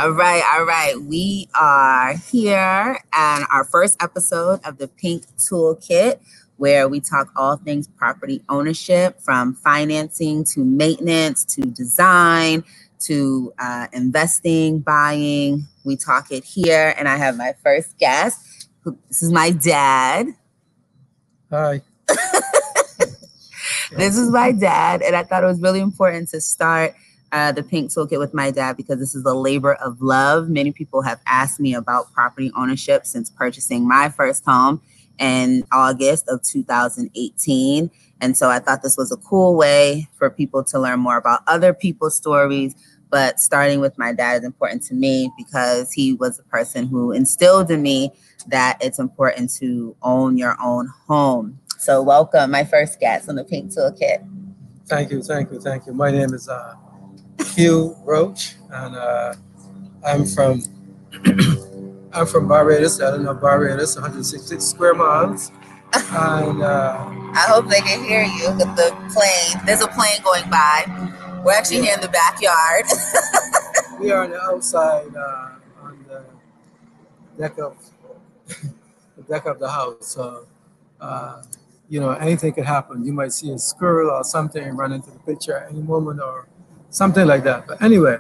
All right. We are here on our first episode of the Pink Toolkit, where we talk all things property ownership, from financing to maintenance to design to investing, buying. We talk it here, and I have my first guest. This is my dad. Hi. This is my dad, and I thought it was really important to start the Pink Toolkit with my dad because this is a labor of love. Many people have asked me about property ownership since purchasing my first home in August of 2018. And so I thought this was a cool way for people to learn more about other people's stories. But starting with my dad is important to me because he was the person who instilled in me that it's important to own your own home. So welcome, my first guest on the Pink Toolkit. Thank you. My name is Hugh Roach, and I'm from Barbados. I don't know Barbados, 166 square miles. And I hope they can hear you with the plane. There's a plane going by. We're actually here in the backyard. We are on the outside on the deck of the house. So anything could happen. You might see a squirrel or something run into the picture at any moment, or something like that. But anyway,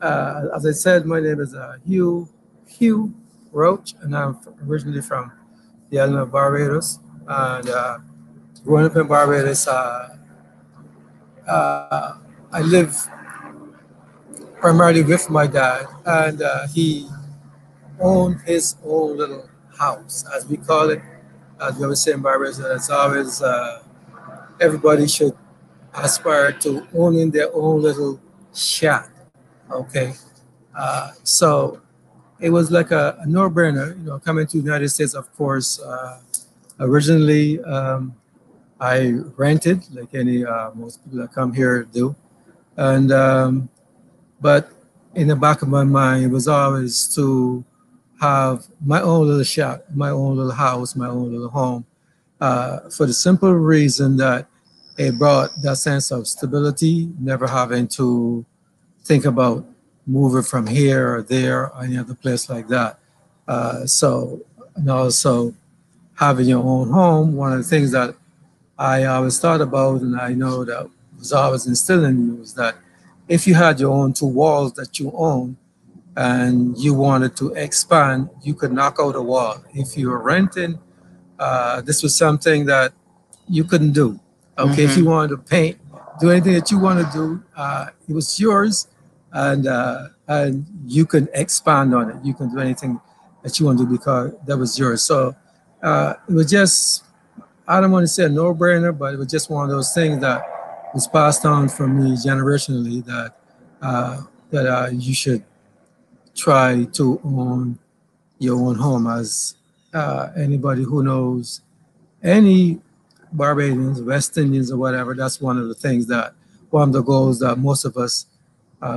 as I said, my name is Hugh Roach, and I'm originally from the island of Barbados. And growing up in Barbados, I live primarily with my dad, and he owned his own little house, as we call it. As we always say in Barbados, it's always everybody should aspire to owning their own little shack. Okay, so it was like a no-brainer, coming to the United States. Of course, originally I rented, like any most people that come here do, and but in the back of my mind, it was always to have my own little shack, my own little house, my own little home, for the simple reason that it brought that sense of stability, never having to think about moving from here or there or any other place like that. And also having your own home, one of the things that I always thought about, and I know that was always instilled in me, was that if you had your own two walls that you own and you wanted to expand, you could knock out a wall. If you were renting, this was something that you couldn't do. Okay, If you wanted to paint, do anything that you want to do, it was yours, and you can expand on it. You can do anything that you want to do because that was yours. So it was just, I don't want to say a no-brainer, but it was just one of those things that was passed on from me generationally, that you should try to own your own home. As anybody who knows any Barbadians, West Indians, or whatever, that's one of the things one of the goals that most of us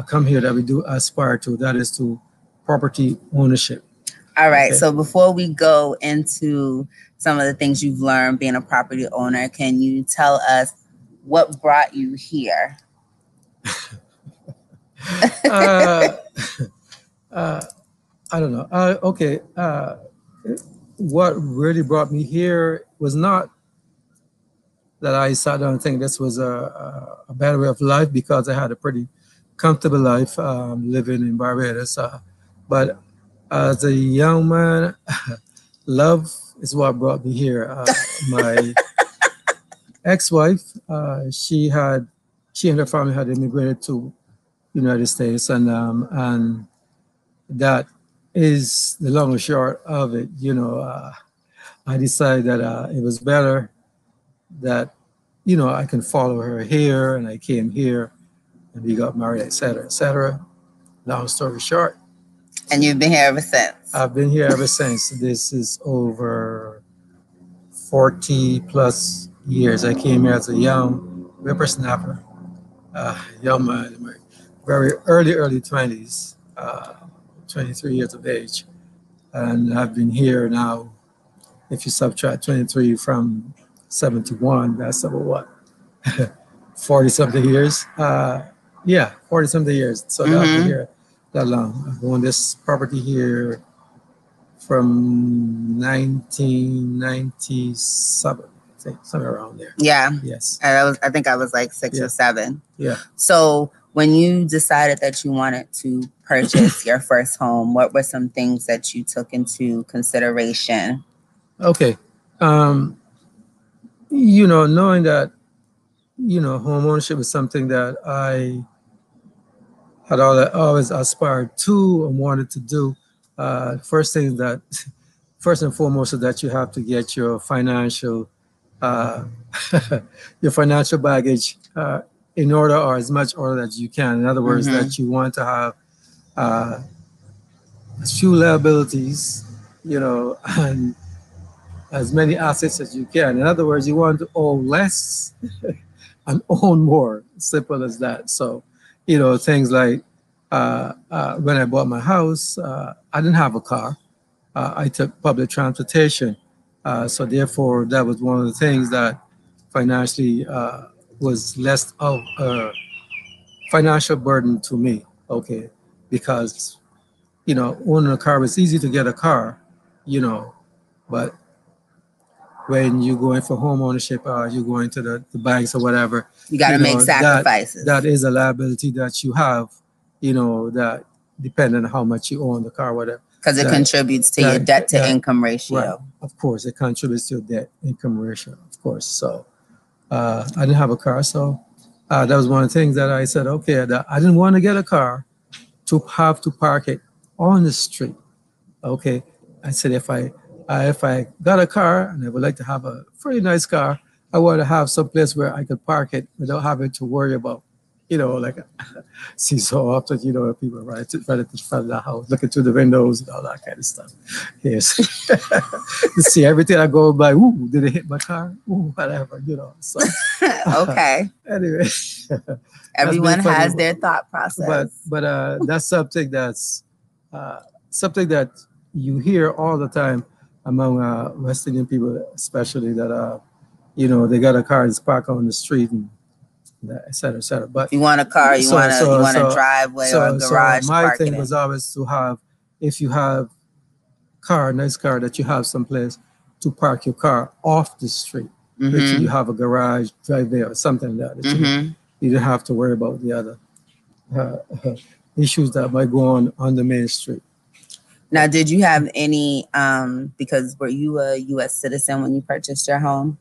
come here that we do aspire to, that is to property ownership. All right. Okay. So before we go into some of the things you've learned being a property owner, can you tell us what brought you here? I don't know. What really brought me here was not that I sat down and think this was a better way of life, because I had a pretty comfortable life living in Barbados. But as a young man, love is what brought me here. My ex-wife, she and her family had immigrated to the United States, and that is the long and short of it. I decided that it was better that, I can follow her here, and I came here, and we got married, etc., etc. Long story short. And you've been here ever since? I've been here ever since. This is over 40 plus years. I came here as a young whippersnapper, young man, in my very early 20s, 23 years of age. And I've been here now, if you subtract 23 from 71, that's about what, 40 something years. Yeah, 40 something years. So that I've been here that long. I've owned this property here from 1997, I think, somewhere around there. Yeah. Yes. I think I was like 6 or 7. Yeah. So when you decided that you wanted to purchase your first home, what were some things that you took into consideration? Okay. You know, knowing that, you know, home ownership is something that I had always aspired to and wanted to do. First and foremost is that you have to get your financial your financial baggage in order, or as much order as you can. In other words, that you want to have few liabilities, you know, and as many assets as you can. In other words, you want to owe less and own more. Simple as that. So, you know, things like when I bought my house, I didn't have a car. I took public transportation. So therefore, that was one of the things that financially was less of a financial burden to me. Okay, because you know, owning a car, it's easy to get a car, you know, but when you go in for home ownership or you go into the banks or whatever, you got to make sacrifices. That is a liability that you have, you know, that depending on how much you own the car, whatever. Because it contributes to your debt to income ratio. Right. Of course, it contributes to your debt income ratio, of course. So I didn't have a car, so that was one of the things that I said, okay, that I didn't want to get a car to have to park it on the street. Okay, I said if I got a car and I would like to have a pretty nice car, I want to have some place where I could park it without having to worry about, you know, like see so often, you know, people right at the front of the house, looking through the windows and all that kind of stuff. Yes, you see everything I go by. Ooh, did it hit my car? Ooh, whatever, you know. So okay. Anyway, everyone has their thought process, but that's something that's something that you hear all the time among West Indian people, especially that you know, they got a car that's parked on the street and et cetera, et cetera. But you want a car, you want a driveway or a garage. So my thing was always to have, if you have nice car, that you have someplace to park your car off the street. Which you have a garage, driveway, or something like that. You don't have to worry about the other issues that might go on the main street. Now, did you have any, because were you a U.S. citizen when you purchased your home?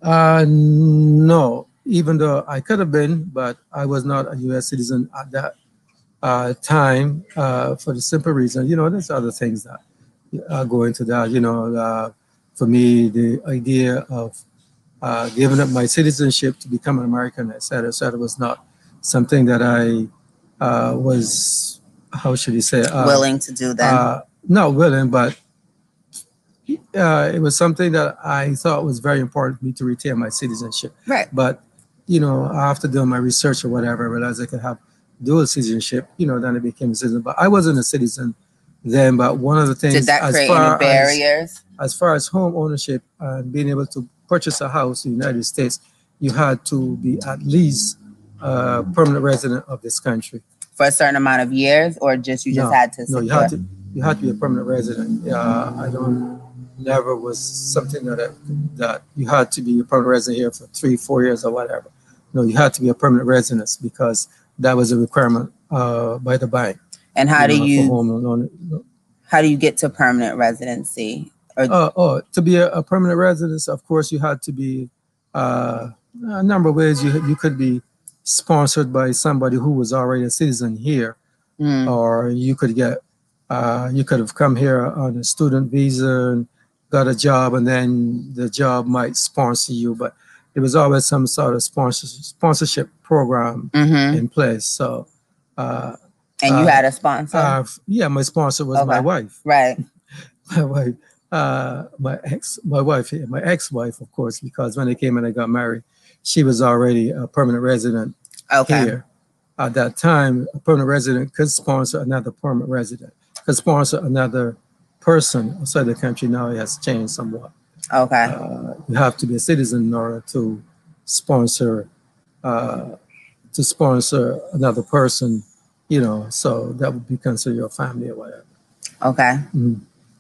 No, even though I could have been, but I was not a U.S. citizen at that time for the simple reason, you know, there's other things that go into that. You know, for me, the idea of giving up my citizenship to become an American, et cetera, was not something that I was, how should you say? Willing to do that? Not willing, but it was something that I thought was very important for me to retain my citizenship. Right. But, you know, after doing my research or whatever, I realized I could have dual citizenship, you know, then I became a citizen. But I wasn't a citizen then, but one of the things... Did that create any barriers? As far as home ownership and being able to purchase a house in the United States, you had to be at least a permanent resident of this country. For a certain amount of years, or just had to secure? No, you had to be a permanent resident. Never was something that you had to be a permanent resident here for 3-4 years or whatever. No, you had to be a permanent resident because that was a requirement by the bank. And how do you get to permanent residency? To be a permanent resident, of course, you had to be a number of ways. You could be sponsored by somebody who was already a citizen here, or you could have come here on a student visa and got a job, and then the job might sponsor you. But there was always some sort of sponsorship program in place. So, and you had a sponsor? Yeah, my sponsor was my wife. Right. My wife. My ex-wife, of course, because when I came and I got married, she was already a permanent resident here. At that time, a permanent resident could sponsor another permanent resident, could sponsor another person outside the country. Now it has changed somewhat. Okay. You have to be a citizen in order to sponsor to sponsor another person, so that would be considered your family or whatever. Okay.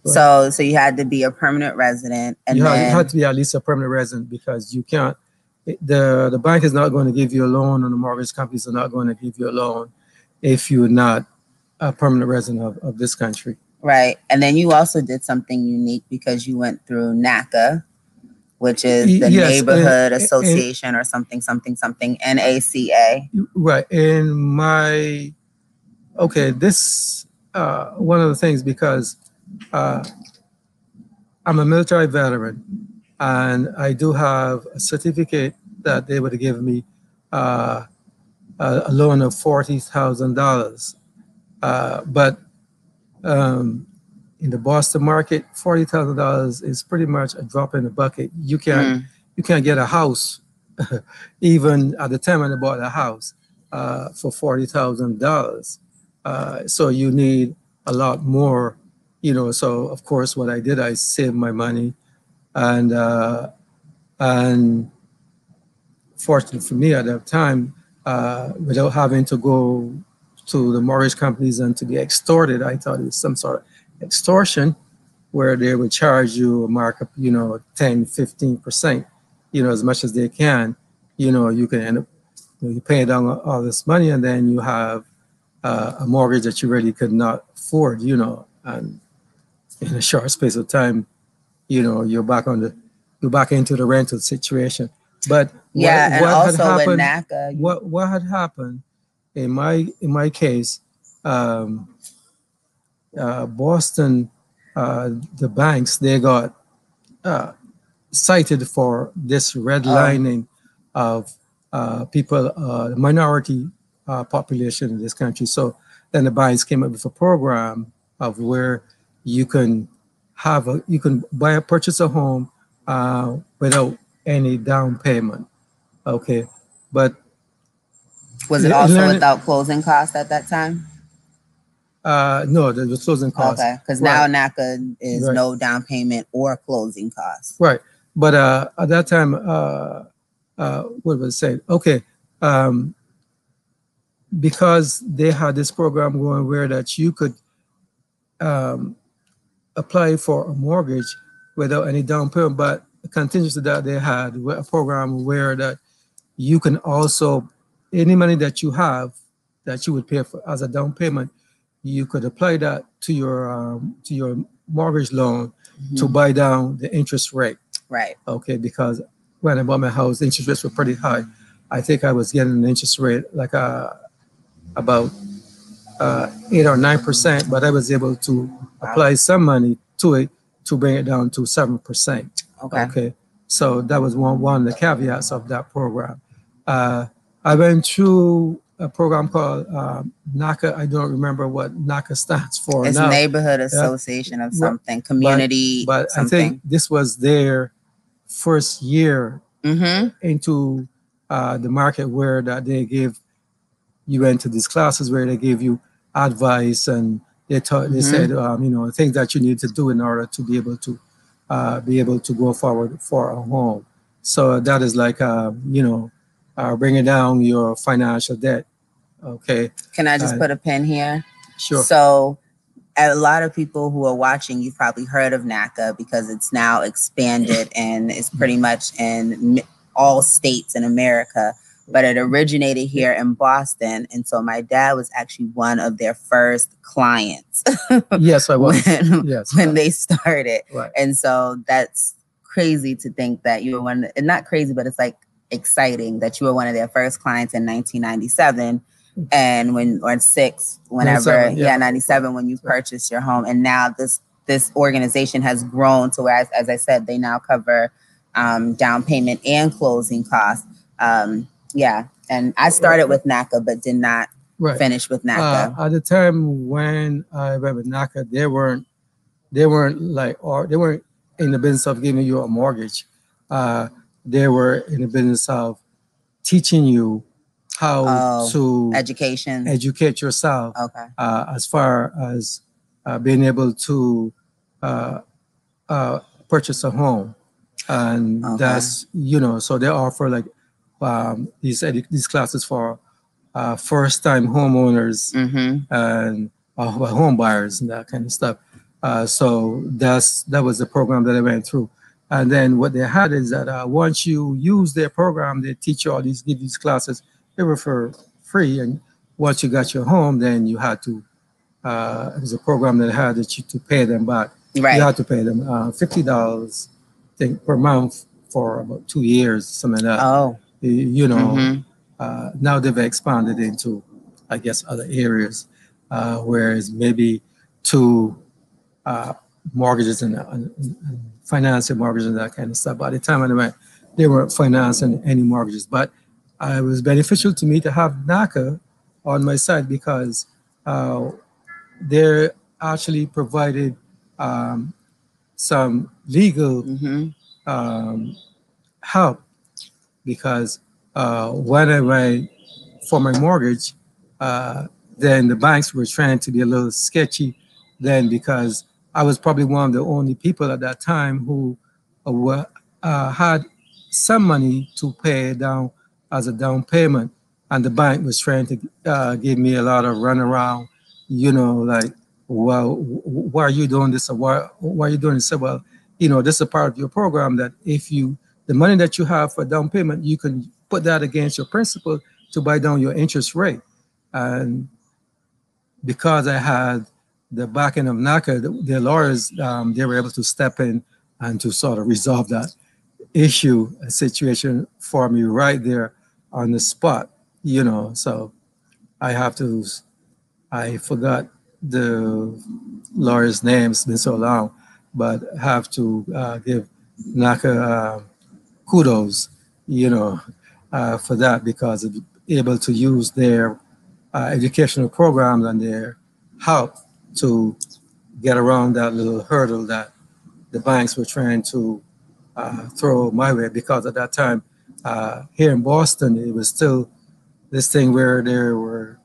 So you had to be a permanent resident, and you then had to be at least a permanent resident, because you can't. The bank is not going to give you a loan, and the mortgage companies are not going to give you a loan if you're not a permanent resident of this country. Right. And then you also did something unique because you went through NACA, which is the Neighborhood Association or something, NACA. Right. This one of the things, because I'm a military veteran, and I do have a certificate that they would give me a loan of $40,000. But in the Boston market, $40,000 is pretty much a drop in the bucket. You can't get a house, even at the time when I bought a house, for $40,000. So you need a lot more, So of course, what I did, I saved my money, and fortunately for me at that time, without having to go to the mortgage companies and to be extorted. I thought it was some sort of extortion where they would charge you a markup, 10, 15%, as much as they can. You can end up you paying down all this money, and then you have a mortgage that you really could not afford, and in a short space of time, you're back into the rental situation. But what had happened, what had happened in my case, Boston, the banks, they got cited for this redlining of people, the minority population in this country. So then the banks came up with a program of where you can purchase a home without any down payment. Okay, but was it also without closing costs at that time? No, there was closing costs. Okay, because now NACA is no down payment or closing costs. Right, but at that time, what was it saying? Okay, because they had this program going where that you could apply for a mortgage without any down payment, but continuous to that, they had a program where that you can also, any money that you have that you would pay for as a down payment, you could apply that to your mortgage loan to buy down the interest rate. Right. Okay, because when I bought my house, interest rates were pretty high. I think I was getting an interest rate like about 8 or 9%, but I was able to apply some money to it to bring it down to 7%. Okay. So that was one of the caveats of that program. I went through a program called NACA. I don't remember what NACA stands for. It's now. Neighborhood Association of something, community. But something. I think this was their first year into the market, where that they gave you into these classes where they gave you advice, and they said things that you need to do in order to be able to go forward for a home. So that is like bringing down your financial debt. Okay. Can I just put a pin here? Sure. So a lot of people who are watching, you've probably heard of NACA because it's now expanded and it's pretty much in all states in America. But it originated here in Boston. And so my dad was actually one of their first clients. Yes, I was. when they started. Right. And so that's crazy to think that you were one, and not crazy, but it's like exciting that you were one of their first clients in 1997. And 97, when you purchased your home. And now this organization has grown to where, as I said, they now cover down payment and closing costs. And I started with NACA, but did not finish with NACA. At the time when I went with NACA, they weren't in the business of giving you a mortgage. They were in the business of teaching you how to educate yourself. Okay. As far as being able to purchase a home, and that's so they offer like these classes for first-time homeowners Mm-hmm. and home buyers and that kind of stuff. So that was the program that I went through. And then what they had is that once you use their program, they teach you all these, give these classes. They were for free. And once you got your home, then you had to, it was a program that had that you to pay them back. Right. You had to pay them $50, I think, per month for about 2 years, something like that. Oh. You know, Mm-hmm. now they've expanded into, I guess, other areas, whereas maybe to mortgages and financing mortgages and that kind of stuff. By the time I went, they weren't financing any mortgages, but it was beneficial to me to have NACA on my side because they actually provided some legal help because when I went for my mortgage, then the banks were trying to be a little sketchy then because I was probably one of the only people at that time who had some money to pay down as a down payment. And the bank was trying to give me a lot of runaround, you know, like, well, why are you doing this? Or why are you doing this? So, well, you know, this is a part of your program that if you, the money that you have for down payment, you can put that against your principal to buy down your interest rate. And because I had the backing of NACA, the lawyers, they were able to step in and to sort of resolve that issue, a situation for me right there on the spot, you know. So I forgot the lawyer's name, it's been so long, but have to give NACA kudos, you know, for that because of able to use their educational programs and their help to get around that little hurdle that the banks were trying to throw my way because at that time here in Boston, it was still this thing where there were,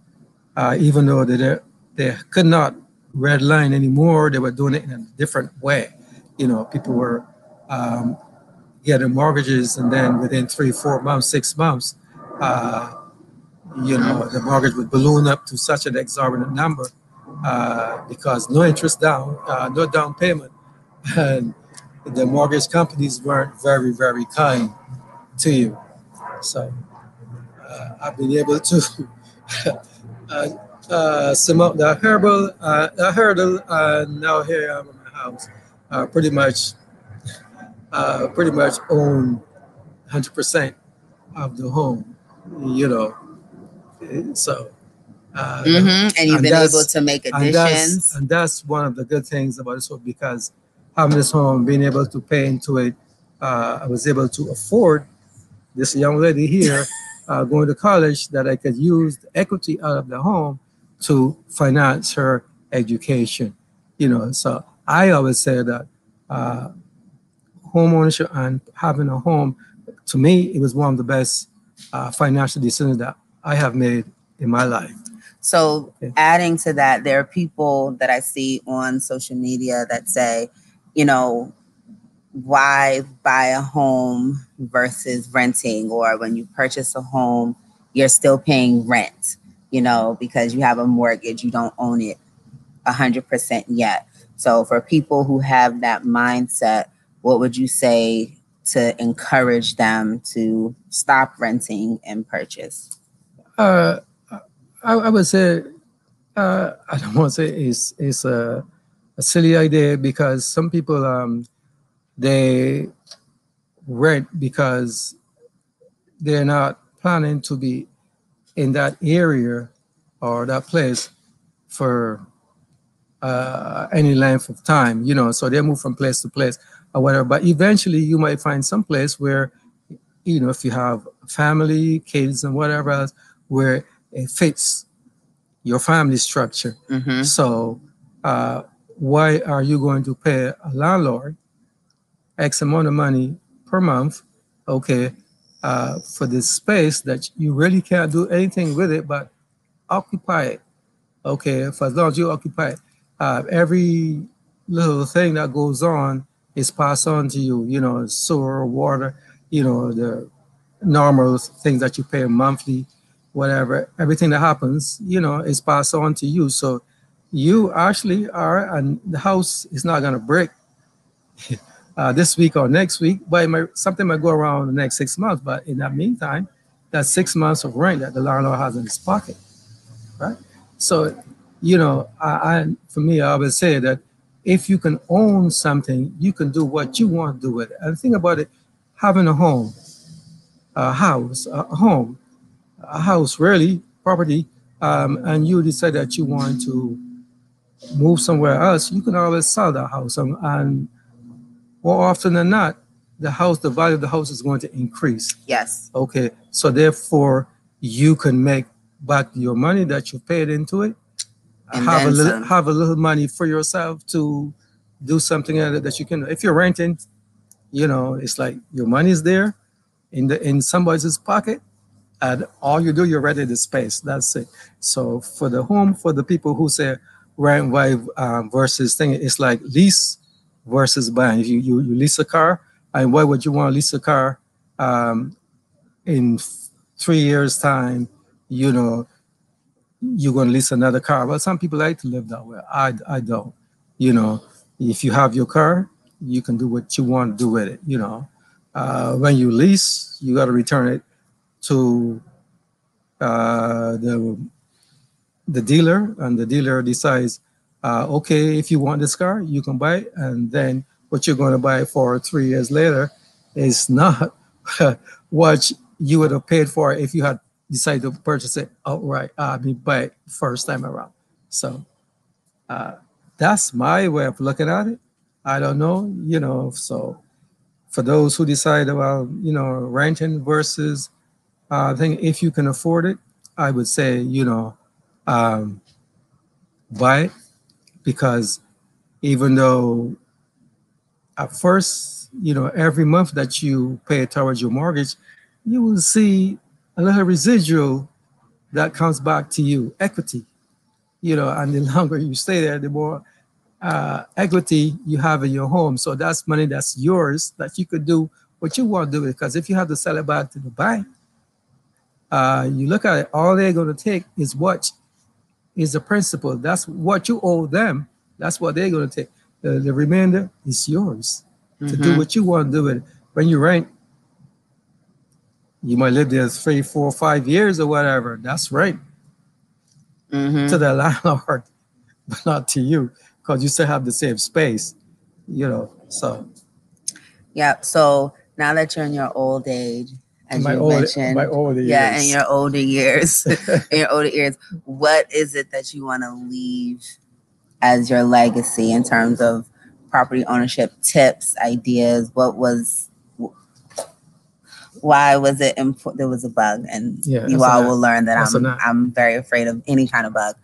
even though they could not red line anymore, they were doing it in a different way. You know, people were getting mortgages and then within 3, 4 months, 6 months, you know, the mortgage would balloon up to such an exorbitant number because no interest down, no down payment. And the mortgage companies weren't very, very kind to you. So I've been able to surmount that hurdle, and now here I am in my house, pretty much own 100% of the home, you know. So, And you've been able to make additions. And that's one of the good things about this home because having this home, being able to pay into it, I was able to afford this young lady here going to college that I could use the equity out of the home to finance her education. You know, so I always say that home ownership and having a home, to me, it was one of the best financial decisions that I have made in my life. So adding to that, there are people that I see on social media that say, you know, why buy a home versus renting? Or when you purchase a home, you're still paying rent, you know, because you have a mortgage, you don't own it 100% yet. So for people who have that mindset, what would you say to encourage them to stop renting and purchase? I would say, I don't want to say it's a silly idea because some people, they rent because they're not planning to be in that area or that place for any length of time, you know, so they move from place to place or whatever. But eventually you might find some place where, you know, if you have family, kids and whatever else, where it fits your family structure. So why are you going to pay a landlord X amount of money per month, okay, for this space that you really can't do anything with it but occupy it, okay, for as long as you occupy it. Every little thing that goes on is passed on to you, you know, sewer, water, you know, the normal things that you pay monthly, whatever, everything that happens, is passed on to you. So you actually are, and the house is not going to break this week or next week, but something might go around the next 6 months. But in that meantime, that's 6 months of rent that the landlord has in his pocket, right? So, for me, I always say that if you can own something, you can do what you want to do with it. And think about it, having a home, a house, really, property, and you decide that you want to move somewhere else, you can always sell that house. And more often than not, the value of the house is going to increase. Yes. Okay. So therefore, you can make back your money that you paid into it, and have a little money for yourself to do something that you can. If you're renting, it's like your money is there in somebody's pocket, and all you do, you're ready the space. That's it. So for the home, for the people who say rent versus thing, it's like lease versus buying. If you lease a car, and why would you want to lease a car in 3 years' time? You're going to lease another car. Well, some people like to live that way. I don't. If you have your car, you can do what you want to do with it. When you lease, you got to return it to the dealer, and the dealer decides, okay, if you want this car, you can buy it, and then what you're going to buy for 3 years later is not what you would have paid for if you had decided to purchase it outright. Buy it first time around. So that's my way of looking at it. I don't know, so for those who decide about, renting versus I think if you can afford it, I would say, buy it, because even though at first, every month that you pay towards your mortgage, you will see a little residual that comes back to you, equity, and the longer you stay there, the more equity you have in your home. So that's money that's yours that you could do what you want to do with. Because if you have to sell it back to the bank, you look at it, all they're going to take is what is the principal. That's what you owe them. That's what they're going to take. The remainder is yours to do what you want to do with it. When you rent, you might live there 3, 4, 5 years or whatever. That's rent to the landlord, but not to you, because you still have the same space, so. Yeah. So now that you're in your old age, as you mentioned, my older years. Yeah, in your older years, what is it that you want to leave as your legacy in terms of property ownership tips, ideas? Why was it important? There was a bug, and you all will learn that I'm very afraid of any kind of bug.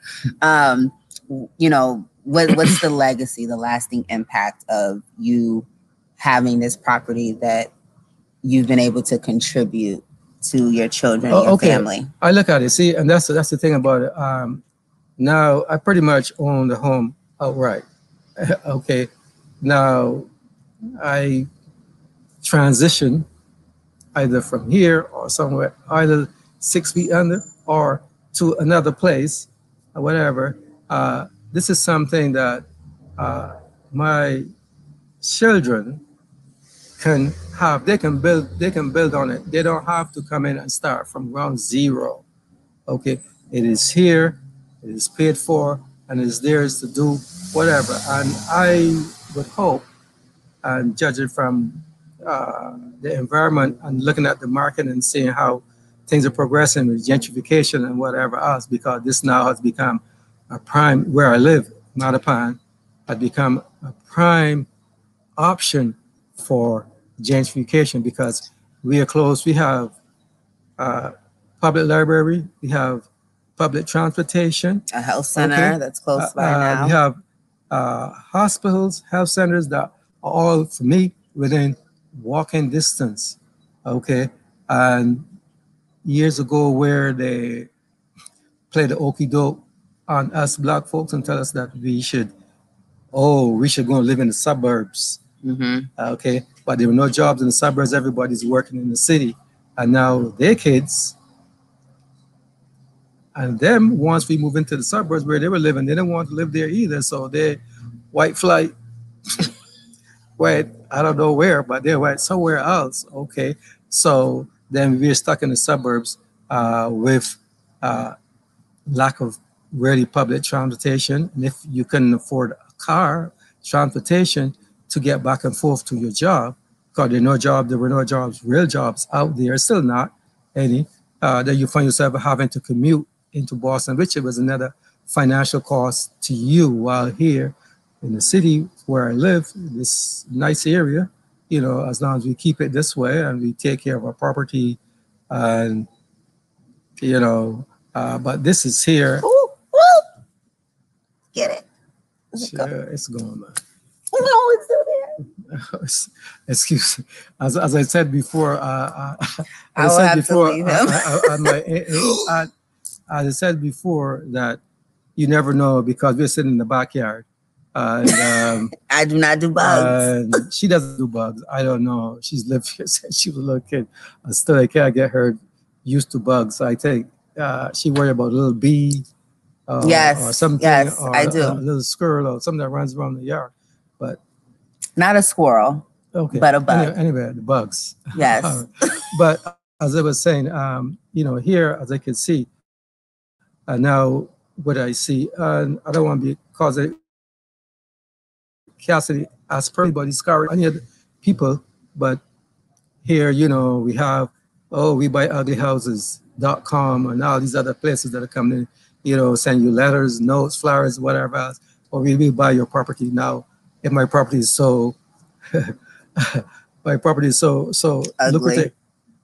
What's the legacy, the lasting impact of you having this property that you've been able to contribute to your children and your family? I look at it, see, and that's the thing about it. Now I pretty much own the home outright. Okay, now I transition either from here or somewhere, either 6 feet under or to another place or whatever. This is something that my children can have. They can build on it. They don't have to come in and start from ground zero. Okay, it is here, it is paid for, and it is theirs to do whatever. And I would hope, and judging from the environment and looking at the market and seeing how things are progressing with gentrification and whatever else, because this now has become a prime, where I live, Mattapan, had become a prime option for gentrification, because we are close. We have public library, we have public transportation, a health center that's close by now. We have hospitals, health centers that are all, for me, within walking distance. Okay, and years ago, where they played the okie doke on us black folks and tell us that we should go and live in the suburbs. Okay, but there were no jobs in the suburbs. Everybody's working in the city, and now their kids And then once we moved into the suburbs where they were living, they didn't want to live there either. So they white flight, went, I don't know where, but they went somewhere else. Okay. So then we're stuck in the suburbs with lack of really public transportation. And if you couldn't afford a car, transportation to get back and forth to your job, because there were no jobs, real jobs out there, still not any, then you find yourself having to commute into Boston, which it was another financial cost to you. While here in the city where I live, this nice area, as long as we keep it this way and we take care of our property and, but this is here. Ooh, ooh. Get it. It's going, man. No, it's still there. Excuse me. As I said before, I will have to leave him. As I said before, that you never know because we're sitting in the backyard. And, I do not do bugs. She doesn't do bugs. I don't know. She's lived here since she was a little kid. Still, I can't get her used to bugs. So I think she worried about a little bee. Yes. Or something. Yes, or I do. A little squirrel or something that runs around the yard. But not a squirrel. Okay. But a bug. Anyway, the bugs. Yes. But as I was saying, here, as I can see, now what I see, and I don't want to be causing Cassidy as per anybody's car, any other people, but here, we have, we buy uglyhouses.com and all these other places that are coming in, send you letters, notes, flowers, whatever else, or we buy your property now. If my property is so, so lucrative.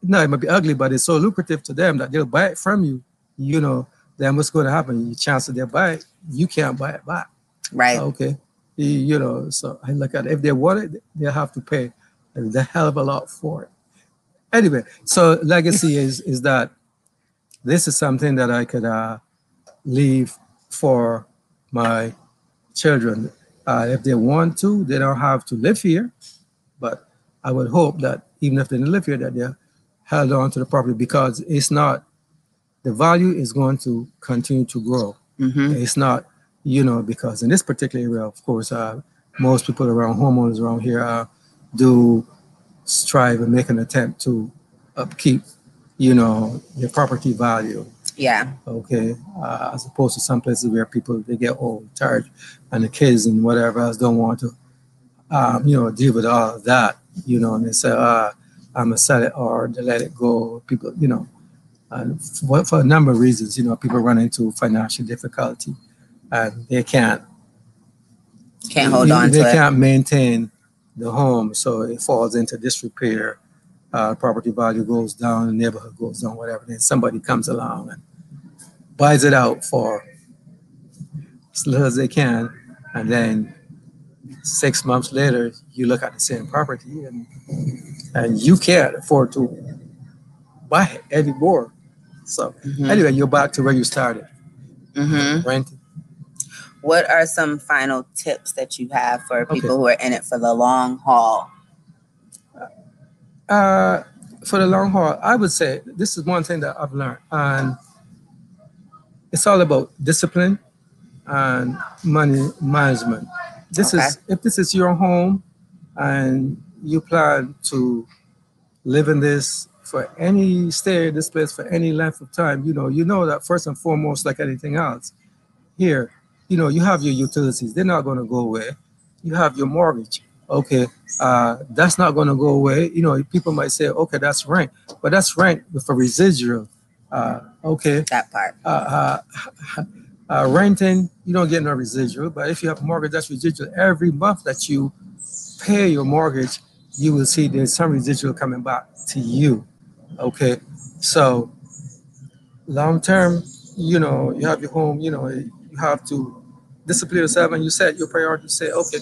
No, it might be ugly, but it's so lucrative to them that they'll buy it from you, then what's going to happen? The chance that they'll buy it, you can't buy it back. Right. Okay. So I look at it. If they want it, they'll have to pay a hell of a lot for it. Anyway, so legacy is that this is something that I could leave for my children. If they want to, they don't have to live here. But I would hope that even if they don't live here, that they're held on to the property because it's not, the value is going to continue to grow. Mm-hmm. It's not, because in this particular area, of course, most people around, homeowners around here do strive and make an attempt to upkeep, their property value. Yeah. Okay. As opposed to some places where people, they get old, tired, and the kids and whatever else don't want to, deal with all of that, and they say, I'm going to sell it or they let it go. People, and for a number of reasons, people run into financial difficulty and they can't hold on to it. They can't maintain the home, so it falls into disrepair. Property value goes down, the neighborhood goes down, whatever. Then somebody comes along and buys it out for as little as they can, and then 6 months later, you look at the same property and you can't afford to buy it anymore. So anyway, you're back to where you started, renting. What are some final tips that you have for people who are in it for the long haul? For the long haul, I would say this is one thing that I've learned, and it's all about discipline and money management. If this is your home and you plan to live in this stay in this place for any length of time, you know that first and foremost, like anything else, here, you have your utilities. They're not going to go away. You have your mortgage. Okay, that's not going to go away. People might say, okay, that's rent, but that's rent with a residual. Okay. That part. Renting, you don't get no residual, but if you have a mortgage, that's residual. Every month that you pay your mortgage, you will see there's some residual coming back to you. Okay, so long term, you have your home, you have to discipline yourself, and you set your priority. Say, okay,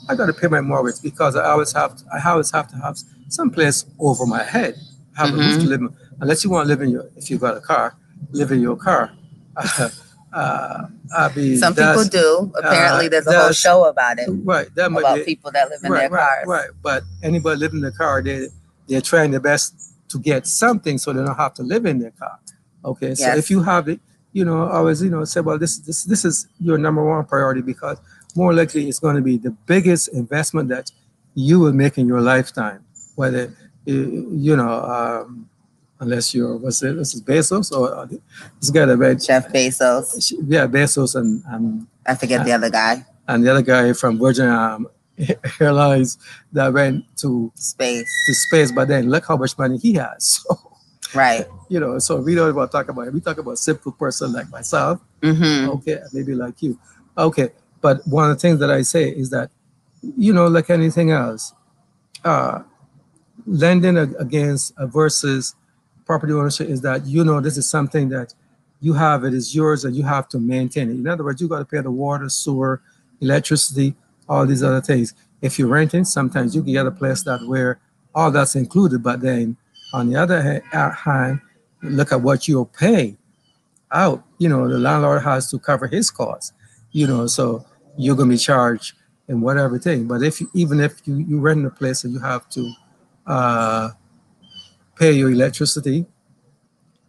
I got to pay my mortgage because I always have to have some place over my head, have a roof to live in. Unless you want to live if you got a car, live in your car. Some people do. Apparently, there's a whole show about it. Right. That might about people that live in their cars. Right. But anybody living in the car, they're trying their best to get something so they don't have to live in their car. Okay. So if you have it, I always, say, well, this is your number one priority because more likely it's going to be the biggest investment that you will make in your lifetime. Whether, unless you're, this is Bezos or this guy that read Jeff Bezos. Yeah, Bezos and I forget the other guy. And the other guy from Virgin Airlines that went to space, but then look how much money he has. So, right. So we don't want to talk about it. We talk about a simple person like myself. Mm-hmm. Okay, maybe like you. Okay, but one of the things that I say is that, like anything else, lending against versus property ownership is that, this is something that you have, it is yours, and you have to maintain it. In other words, you got to pay the water, sewer, electricity, all these other things. If you're renting, sometimes you can get a place that where all that's included, but then on the other hand, look at what you'll pay out. The landlord has to cover his costs, so you're going to be charged in whatever thing. But even if you rent a place and you have to pay your electricity,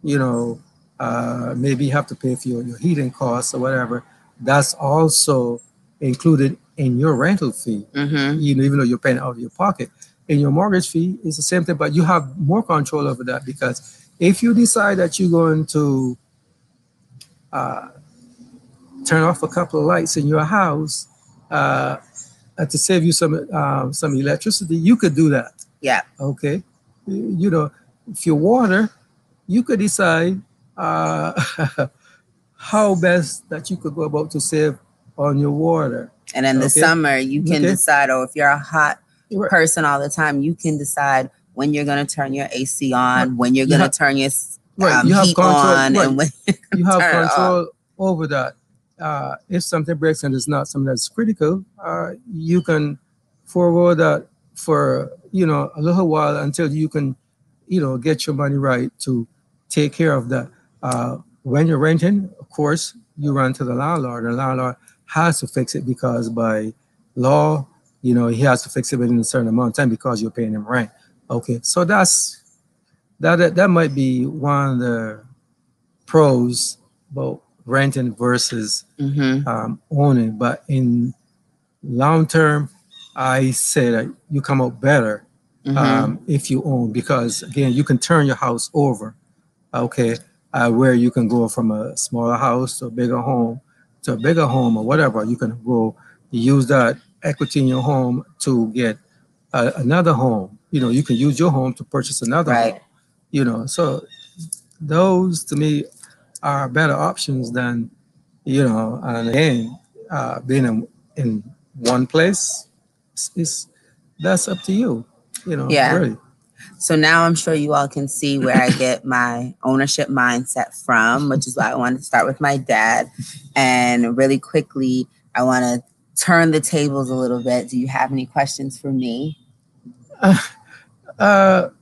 maybe you have to pay for your heating costs or whatever, that's also included in your rental fee, even though you're paying out of your pocket. And your mortgage fee is the same thing, but you have more control over that because if you decide that you're going to turn off a couple of lights in your house to save you some electricity, you could do that. Yeah. Okay. If your water, you could decide how best that you could go about to save on your water. And in the summer, you can decide, or if you're a hot person all the time, you can decide when you're going to turn your AC on, when you're going to turn your heat on, and when you have control over that. If something breaks and it's not something that's critical, you can forward that for a little while until you can get your money right to take care of that. When you're renting, of course, you run to the landlord. The landlord has to fix it because by law, he has to fix it within a certain amount of time because you're paying him rent. Okay, so that might be one of the pros about renting versus owning. But in long term, I say that you come out better if you own, because again, you can turn your house over. Okay, where you can go from a smaller house to a bigger home or whatever. You can go use that equity in your home to get another home. You can use your home to purchase another home. So those to me are better options than, and again, being in one place that's up to you, really. So now I'm sure you all can see where I get my ownership mindset from, which is why I wanted to start with my dad. And really quickly, I want to turn the tables a little bit. Do you have any questions for me?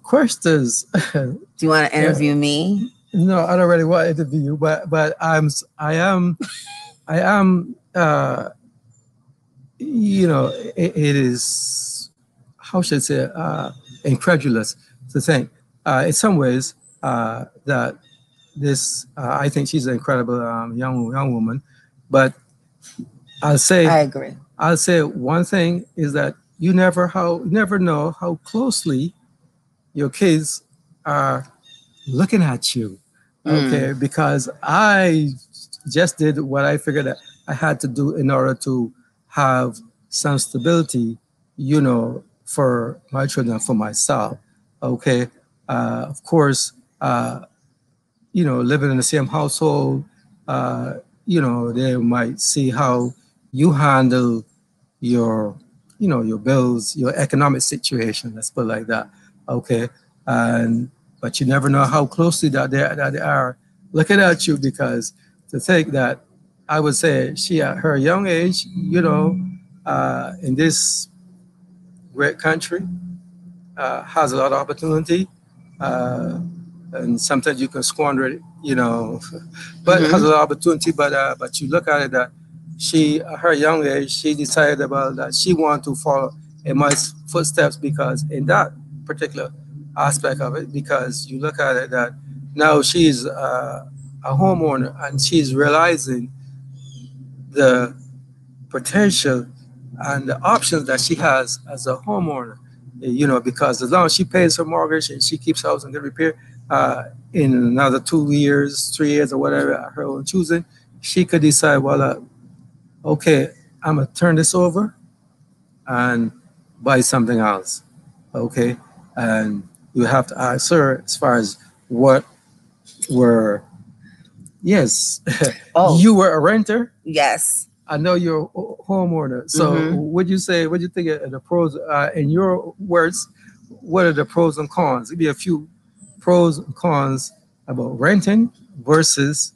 Questions. Do you want to interview me? No, I don't really want to interview you, but I am, it is, how should I say, incredulous to think in some ways that this, I think she's an incredible young woman, but I agree. I'll say one thing is that you never know how closely your kids are looking at you. Okay, because I just did what I figured that I had to do in order to have some stability, for my children and for myself. Okay, of course, living in the same household, they might see how you handle your bills, your economic situation. Let's put it like that. Okay, but you never know how closely that they are looking at you, because to think that I would say she at her young age, in this great country, has a lot of opportunity, and sometimes you can squander it, but has a lot of opportunity. But you look at it that she, at her young age, she decided about that she wanted to follow in my footsteps, because in that particular aspect of it, because you look at it that now she's a homeowner, and she's realizing the potential and the options that she has as a homeowner. Because as long as she pays her mortgage and she keeps her house in good repair, in another 2 years, 3 years, or whatever her own choosing, she could decide, well, okay, I'm gonna turn this over and buy something else. Okay, and you have to ask her as far as what were. Yes, Oh, you were a renter. yes. I know you're a homeowner. So, would you say? What do you think of the pros? In your words, what are the pros and cons? Give me a few pros and cons about renting versus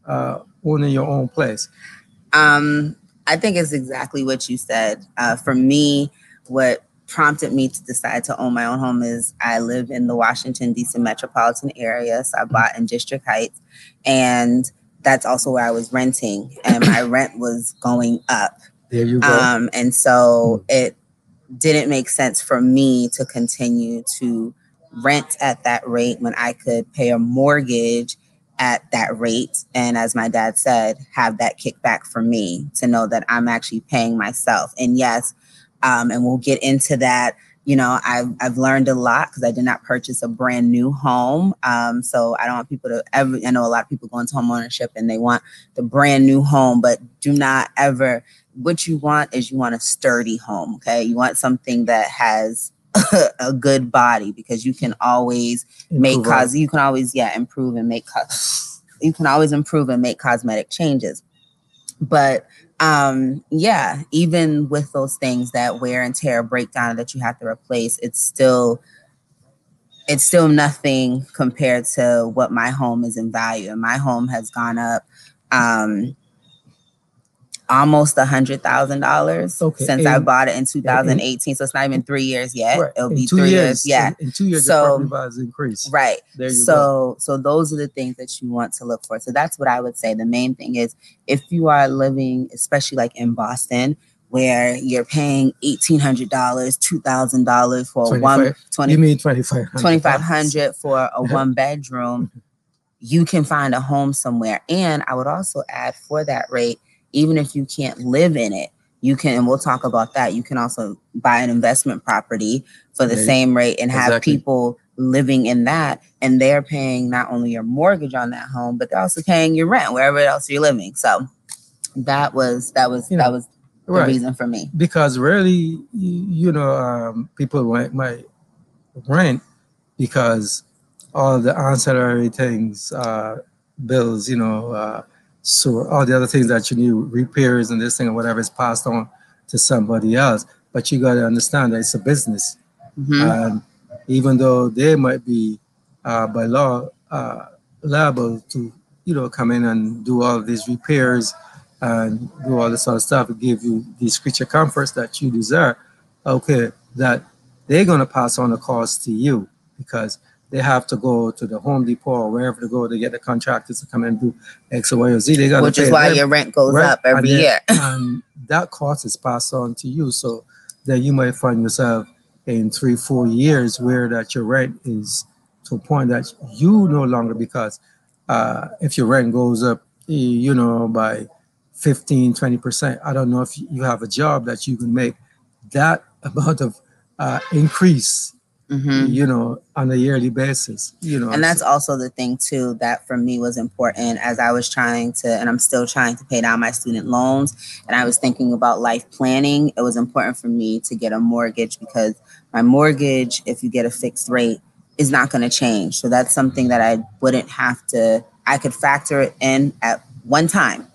owning your own place. I think it's exactly what you said. For me, what prompted me to decide to own my own home is I live in the Washington, D.C. metropolitan area. So I bought in District Heights, and that's also where I was renting, and my rent was going up. There you go. And so it didn't make sense for me to continue to rent at that rate when I could pay a mortgage at that rate. And as my dad said, have that kickback for me to know that I'm actually paying myself. And yes, and we'll get into that. I've learned a lot because I did not purchase a brand new home. So I don't want people to ever, I know a lot of people go into home ownership and they want the brand new home, but do not ever, what you want is you want a sturdy home. Okay. You want something that has a good body, because you can always improve improve and make, you can always improve and make cosmetic changes. But even with those things that wear and tear, breakdown that you have to replace, it's still nothing compared to what my home is in value. And my home has gone up almost $100,000 since I bought it in 2018. So it's not even 3 years yet. Right. It'll be 3 years. Yeah. In 2 years, so, your property value increase. Right. There you go. So those are the things that you want to look for. So that's what I would say. The main thing is, if you are living, especially like in Boston, where you're paying $1,800, $2,000 for you mean $2,500 for a one bedroom, you can find a home somewhere. And I would also add, for that rate, even if you can't live in it, you can, and we'll talk about that, you can also buy an investment property for the same rate and have people living in that, and they're paying not only your mortgage on that home, but they're also paying your rent wherever else you're living. So that was the reason for me. Because rarely, people might rent because all the ancillary things, bills, so all the other things that you need, repairs and this thing or whatever, is passed on to somebody else. But you got to understand that it's a business. And even though they might be by law liable to, come in and do all of these repairs and do all this sort of stuff, and give you these creature comforts that you desire, okay, that they're going to pass on the cost to you, because they have to go to the Home Depot or wherever to go to get the contractors to come and do X, Y, or Z. They got which is why your rent goes up every year. And that cost is passed on to you. So then you might find yourself in 3-4 years where that your rent is to a point that you no longer, because if your rent goes up, by 15-20%, I don't know if you have a job that you can make that amount of increase, on a yearly basis, And that's also the thing too, that for me was important as I was trying to, and I'm still trying to pay down my student loans. And I was thinking about life planning. It was important for me to get a mortgage, because my mortgage, if you get a fixed rate, is not going to change. So that's something that I wouldn't have to, I could factor it in at one time,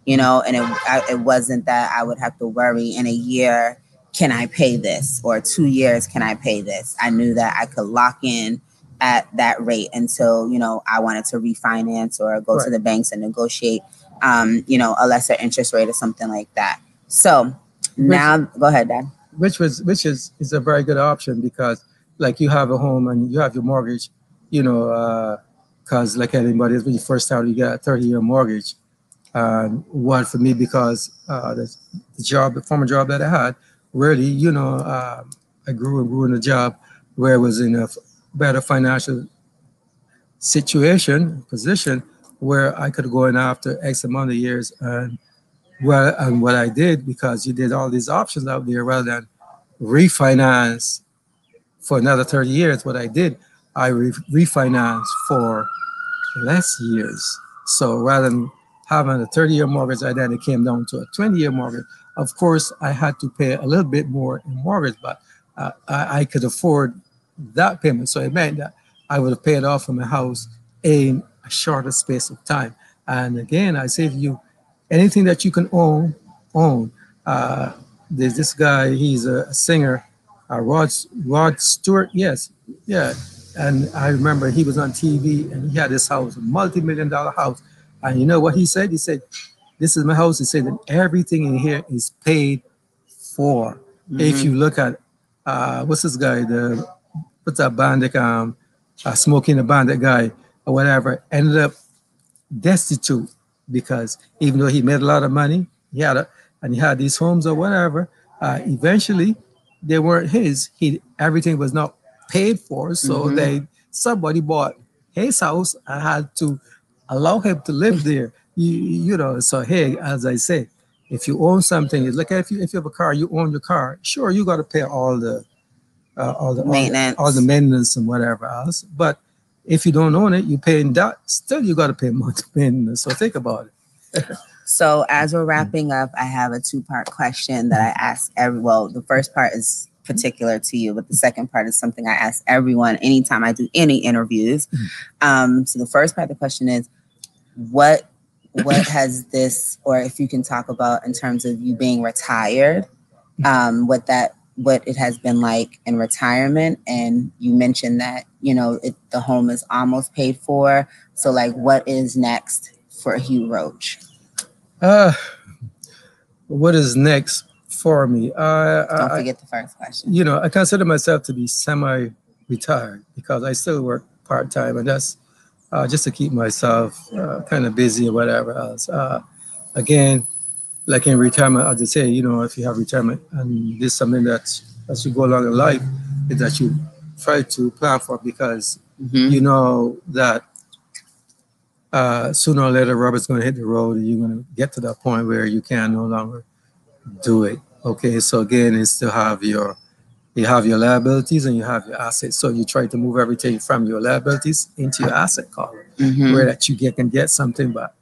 and it wasn't that I would have to worry in a year, can I pay this? Or 2 years, can I pay this? I knew that I could lock in at that rate until, I wanted to refinance or go to the banks and negotiate, a lesser interest rate or something like that. So now, go ahead, Dad. Which is a very good option, because like you have a home and you have your mortgage, because like anybody else, when you first start, you get a 30-year mortgage. One for me, because the former job that I had, really, I grew in a job where I was in a better financial position, where I could go in after X amount of years. And well, and what I did, because you did all these options out there rather than refinance for another 30 years, what I did, I refinanced for less years. So rather than having a 30-year mortgage, I then it came down to a 20-year mortgage. Of course, I had to pay a little bit more in mortgage, but I could afford that payment. So it meant that I would have paid off my house in a shorter space of time. And again, I say to you, anything that you can own, own. There's this guy, he's a singer, Rod Stewart, yes, yeah. And I remember he was on TV and he had this house, a multi-million-dollar house. And you know what he said? He said, "This is my house." He said, "And everything in here is paid for." If you look at what's this guy? What's that bandit? Smoking the bandit guy or whatever, ended up destitute because even though he made a lot of money, he had these homes or whatever. Eventually, they weren't his. Everything was not paid for, so somebody bought his house and had to allow him to live there. You know. So hey, as I say, if you own something, it's like if you have a car, you own your car. Sure, you got to pay all the maintenance and whatever else. But if you don't own it, you paying that. Still, you got to pay maintenance. So think about it. So as we're wrapping up, I have a two-part question that I ask well, the first part is particular to you, but the second part is something I ask everyone anytime I do any interviews. So the first part of the question is, what has this, or if you can talk about in terms of you being retired, what it has been like in retirement. And you mentioned that, the home is almost paid for. So like, what is next for Hugh Roach? What is next for me? Don't forget the first question. I consider myself to be semi-retired because I still work part-time, and that's just to keep myself kind of busy or whatever else. Again, like in retirement, as I say, if you have retirement, and this is something that as you go along in life, is that you try to plan for, because you know that sooner or later rubber's going to hit the road and you're going to get to that point where you can no longer do it. Okay, so again, it's to have you have your liabilities and you have your assets. So you try to move everything from your liabilities into your asset column, where that you can get something. But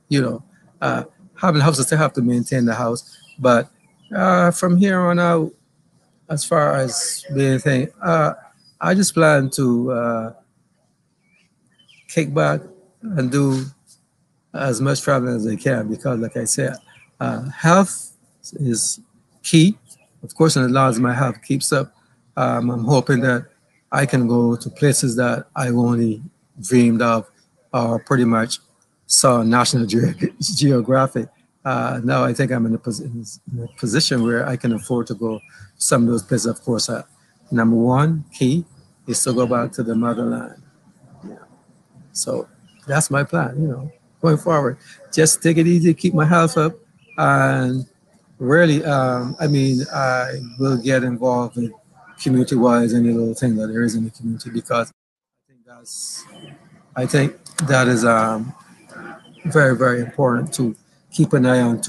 having a house, I still have to maintain the house. But from here on out, as far as being thing, I just plan to kick back and do as much traveling as I can, because like I said, health is key. Of course, and as long as my health keeps up, I'm hoping that I can go to places that I only dreamed of or pretty much saw National Geographic. Now I think I'm in a position where I can afford to go some of those places. Of course, number one key is to go back to the motherland. Yeah. So that's my plan, going forward. Just take it easy, keep my health up, and really, I will get involved in community-wise any little thing that there is in the community, because I think that is very, very important to keep an eye on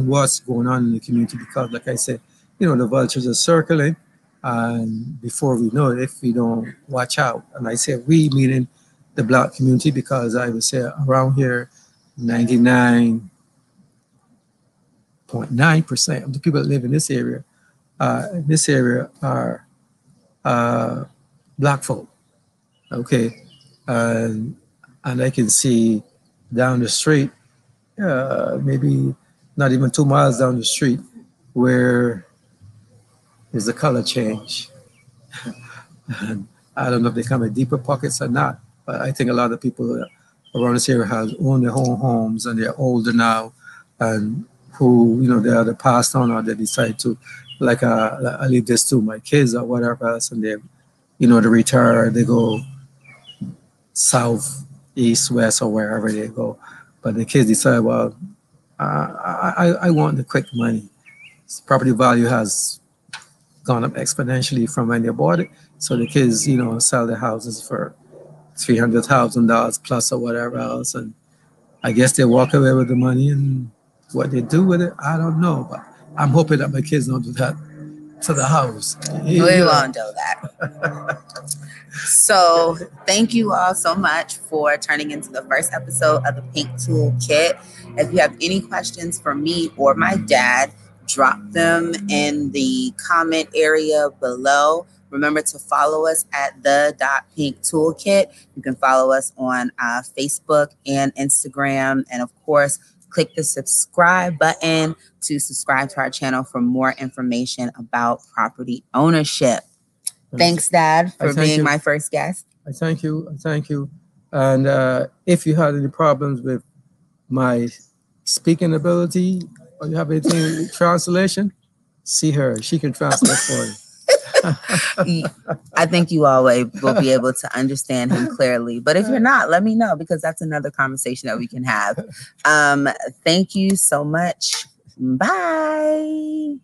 what's going on in the community, because like I said, the vultures are circling, and before we know it, if we don't watch out, and I say we, meaning the Black community, because I would say around here, 99.9% of the people that live in this area are Black folk. Okay, and I can see down the street, maybe not even 2 miles down the street, where there's a color change. And I don't know if they come in deeper pockets or not, but I think a lot of people around this area have owned their own homes and they're older now, and who, they either passed on or they decide to, like I leave this to my kids or whatever else, and they, they retire, they go south, east, west, or wherever they go. But the kids decide, well, I want the quick money. Property value has gone up exponentially from when they bought it. So the kids, sell their houses for $300,000 plus or whatever else. And I guess they walk away with the money, and what they do with it, I don't know. But I'm hoping that my kids don't do that to the house. We won't do that. So thank you all so much for turning into the first episode of the Pink Toolkit. If you have any questions for me or my dad, drop them in the comment area below. Remember to follow us at the.pink toolkit. You can follow us on Facebook and Instagram. And of course, click the subscribe button to subscribe to our channel for more information about property ownership. Thanks, Dad, for being my first guest. I thank you. I thank you. And if you had any problems with my speaking ability or you have anything with translation, see her. She can translate for you. I think you always will be able to understand him clearly. But if you're not, let me know, because that's another conversation that we can have. Thank you so much. Bye.